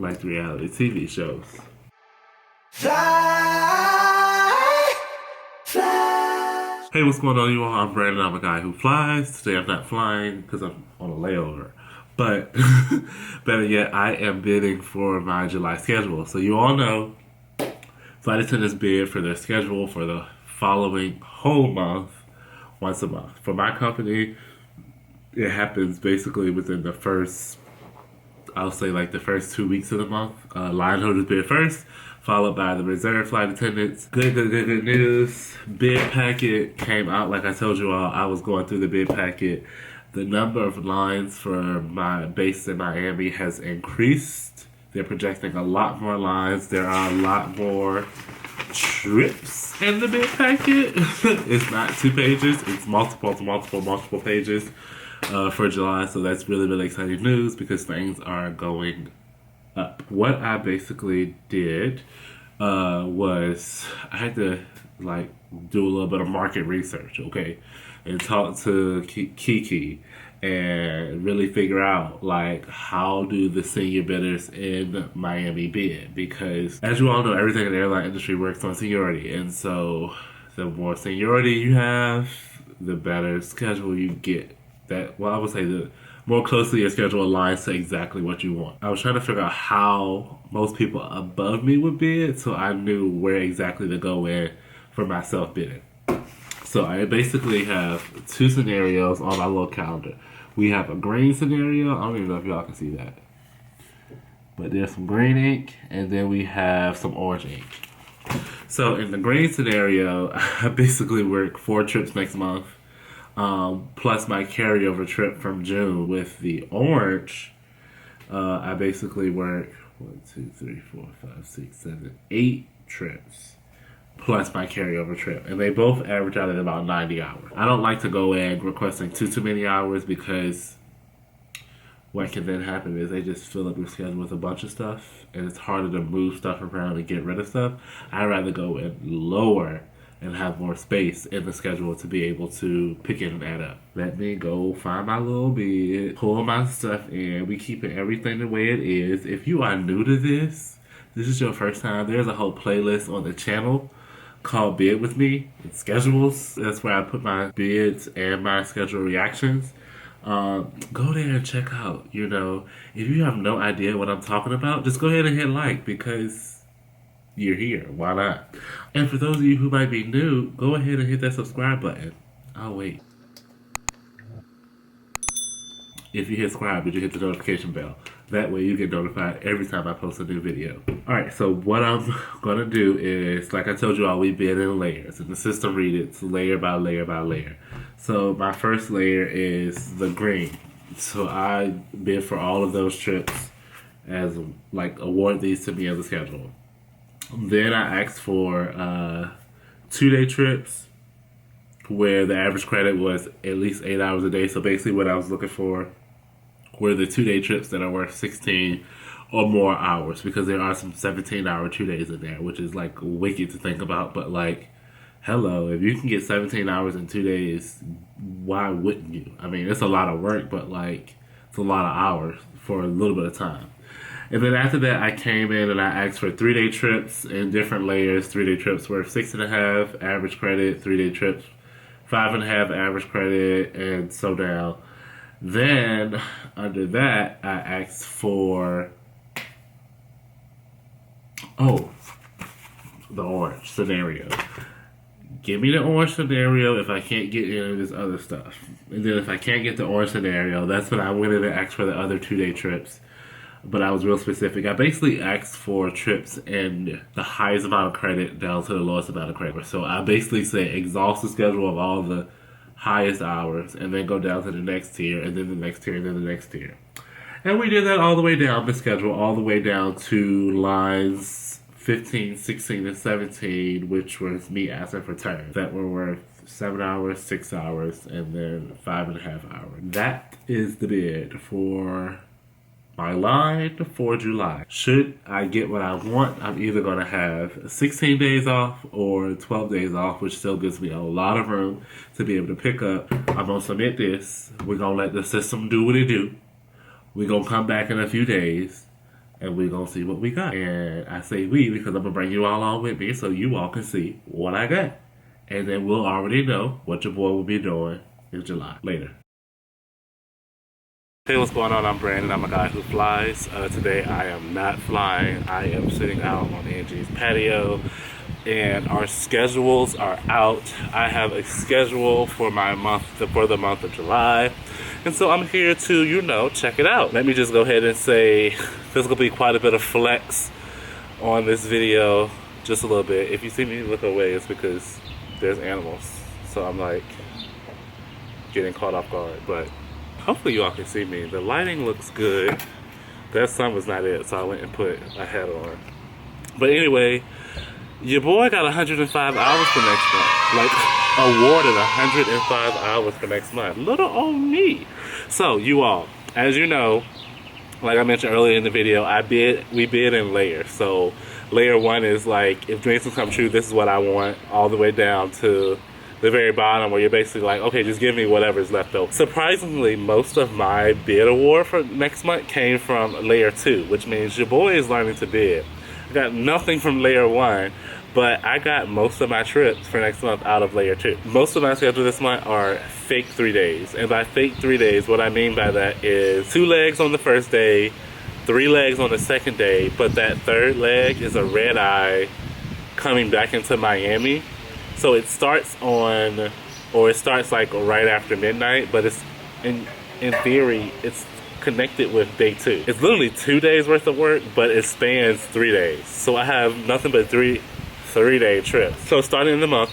like reality TV shows. Fly, fly. Hey, what's going on, you all? I'm Brandon. I'm a guy who flies. Today I'm not flying because I'm on a layover. But better yet, I am bidding for my July schedule. So you all know flight attendants bid for their schedule for the following whole month, once a month. For my company, it happens basically within the first, I'll say like the first 2 weeks of the month. Line holders bid first, followed by the reserve flight attendants. Good news. Bid packet came out. Like I told you all, I was going through the bid packet. The number of lines for my base in Miami has increased. They're projecting a lot more lines. There are a lot more trips in the bid packet. It's not 2 pages. It's multiple pages for July. So that's really exciting news because things are going up. What I basically did was I had to do a little bit of market research, okay, and talk to Kiki and really figure out how do the senior bidders in Miami bid, because as you all know, everything in the airline industry works on seniority, and so the more seniority you have, the better schedule you get. I would say the more closely your schedule aligns to exactly what you want. I was trying to figure out how most people above me would bid, so I knew where exactly to go in for my self bidding. So I basically have 2 scenarios on my little calendar. We have a green scenario. I don't even know if y'all can see that, but there's some green ink, and then we have some orange ink. So in the green scenario, I basically work 4 trips next month, plus my carryover trip from June. With the orange, I basically work 1, 2, 3, 4, 5, 6, 7, 8 trips, plus my carryover trip. And they both average out at about 90 hours. I don't like to go in requesting too many hours, because what can then happen is they just fill up your schedule with a bunch of stuff, and it's harder to move stuff around and get rid of stuff. I'd rather go in lower and have more space in the schedule to be able to pick it and add up. Let me go find my little bid, pull my stuff in. We keeping everything the way it is. If you are new to this is your first time, there's a whole playlist on the channel called Bid With Me. It's schedules. That's where I put my bids and my schedule reactions. Go there and check out. If you have no idea what I'm talking about, just go ahead and hit like, because you're here. Why not? And for those of you who might be new, go ahead and hit that subscribe button. I'll wait. If you hit subscribe, did you hit the notification bell? That way you get notified every time I post a new video. Alright, so what I'm going to do is, like I told you all, we bid in layers. And the system reads it layer by layer by layer. So my first layer is the green. So I bid for all of those trips as, award these to me as a schedule. Then I asked for 2-day trips where the average credit was at least 8 hours a day. So basically what I was looking for were the 2-day trips that are worth 16 or more hours, because there are some 17-hour 2 days in there, which is wicked to think about. But hello, if you can get 17 hours in 2 days, why wouldn't you? I mean, it's a lot of work, but it's a lot of hours for a little bit of time. And then after that, I came in and I asked for 3-day trips in different layers. 3-day trips worth 6.5 average credit, 3-day trips 5.5 average credit, and so down. Then under that, I asked for the orange scenario. Give me the orange scenario if I can't get any of this other stuff. And then if I can't get the orange scenario, that's when I went in and asked for the other 2-day trips. But I was real specific. I basically asked for trips in the highest amount of credit down to the lowest amount of credit. So I basically said exhaust the schedule of all the highest hours, and then go down to the next tier, and then the next tier, and then the next tier. And we did that all the way down the schedule, all the way down to lines 15, 16, and 17, which was me asking for turns that were worth 7 hours, 6 hours, and then 5.5 hours. That is the bid for my line for July. Should I get what I want, I'm either going to have 16 days off or 12 days off, which still gives me a lot of room to be able to pick up. I'm going to submit this. We're going to let the system do what it do. We're going to come back in a few days, and we're gonna see what we got. And I say we because I'm gonna bring you all on with me so you all can see what I got. And then we'll already know what your boy will be doing in July. Later. Hey, what's going on? I'm Brandon. I'm a guy who flies. Today I am not flying. I am sitting out on Angie's patio and our schedules are out. I have a schedule for the month of July. And so I'm here to, you know, check it out. Let me just go ahead and say there's gonna be quite a bit of flex on this video, just a little bit. If you see me look away, it's because there's animals. So I'm like getting caught off guard, but hopefully you all can see me. The lighting looks good. That sun was not it, so I went and put a hat on. But anyway, your boy got 105 hours for next month. Like, awarded 105 hours for next month. Little old me. So, you all, as you know, like I mentioned earlier in the video, we bid in layers. So, layer 1 is like, if dreams come true, this is what I want, all the way down to the very bottom where you're basically like, okay, just give me whatever's left over. Surprisingly, most of my bid award for next month came from layer 2, which means your boy is learning to bid. I got nothing from layer 1, but I got most of my trips for next month out of layer 2. Most of my schedule this month are fake 3 days. And by fake 3 days, what I mean by that is 2 legs on the first day, 3 legs on the second day, but that third leg is a red eye coming back into Miami. So it starts like right after midnight, but it's in theory, it's connected with day 2. It's literally 2 days worth of work, but it spans 3 days. So I have nothing but 3-day trips. So starting in the month,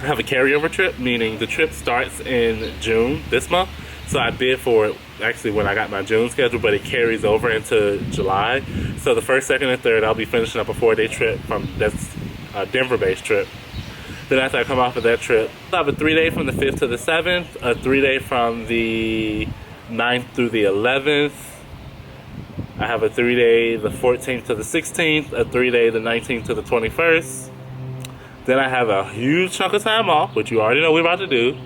I have a carryover trip, meaning the trip starts in June this month. So I bid for it actually when I got my June schedule, but it carries over into July. So the 1st, 2nd, and 3rd, I'll be finishing up a 4-day trip that's a Denver-based trip. Then after I come off of that trip, I have a 3-day from the 5th to the 7th, a 3-day from the 9th through the 11th. I have a 3-day the 14th to the 16th, a 3-day the 19th to the 21st. Then I have a huge chunk of time off, which you already know we're about to do,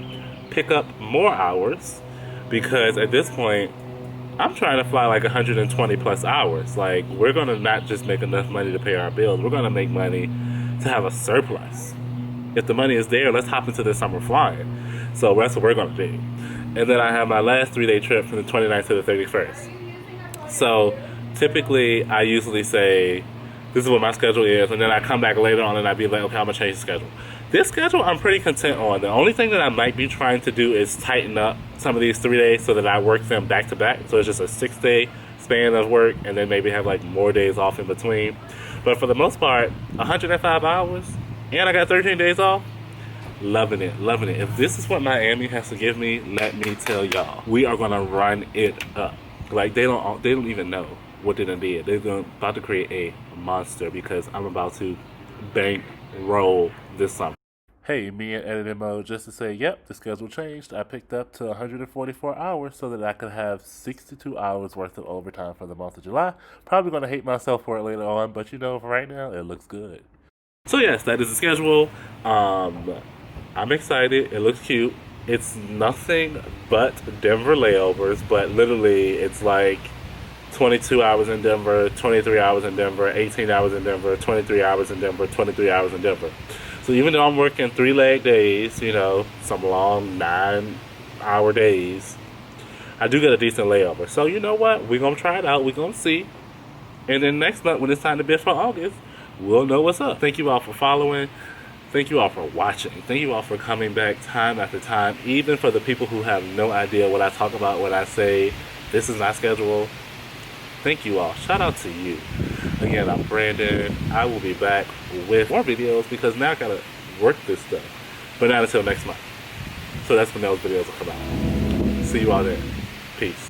pick up more hours, because at this point, I'm trying to fly like 120 plus hours. Like, we're gonna not just make enough money to pay our bills, we're gonna make money to have a surplus. If the money is there, let's hop into this summer flying. So that's what we're gonna do. And then I have my last 3-day trip from the 29th to the 31st. So typically I usually say, this is what my schedule is, and then I come back later on and I'd be like, okay, I'm gonna change the schedule. This schedule I'm pretty content on. The only thing that I might be trying to do is tighten up some of these 3 days so that I work them back to back. So it's just a 6-day span of work and then maybe have like more days off in between. But for the most part, 105 hours and I got 13 days off. Loving it, loving it. If this is what Miami has to give me, let me tell y'all, we are gonna run it up. Like, they don't even know what they done did. They're about to create a monster because I'm about to bankroll this summer. Hey, me in editing mode, just to say, yep, the schedule changed. I picked up to 144 hours so that I could have 62 hours worth of overtime for the month of July. Probably gonna hate myself for it later on, but you know, for right now, it looks good. So yes, that is the schedule. I'm excited. It looks cute. It's nothing but Denver layovers, but literally it's like 22 hours in Denver, 23 hours in Denver, 18 hours in Denver, 23 hours in Denver, 23 hours in Denver. So even though I'm working 3-leg days, you know, some long 9-hour days, I do get a decent layover. So you know what? We're going to try it out. We're going to see. And then next month, when it's time to bid for August, we'll know what's up. Thank you all for following. Thank you all for watching. Thank you all for coming back time after time. Even for the people who have no idea what I talk about when I say this is my schedule. Thank you all. Shout out to you. Again, I'm Brandon. I will be back with more videos because now I gotta work this stuff. But not until next month. So that's when those videos will come out. See you all then. Peace.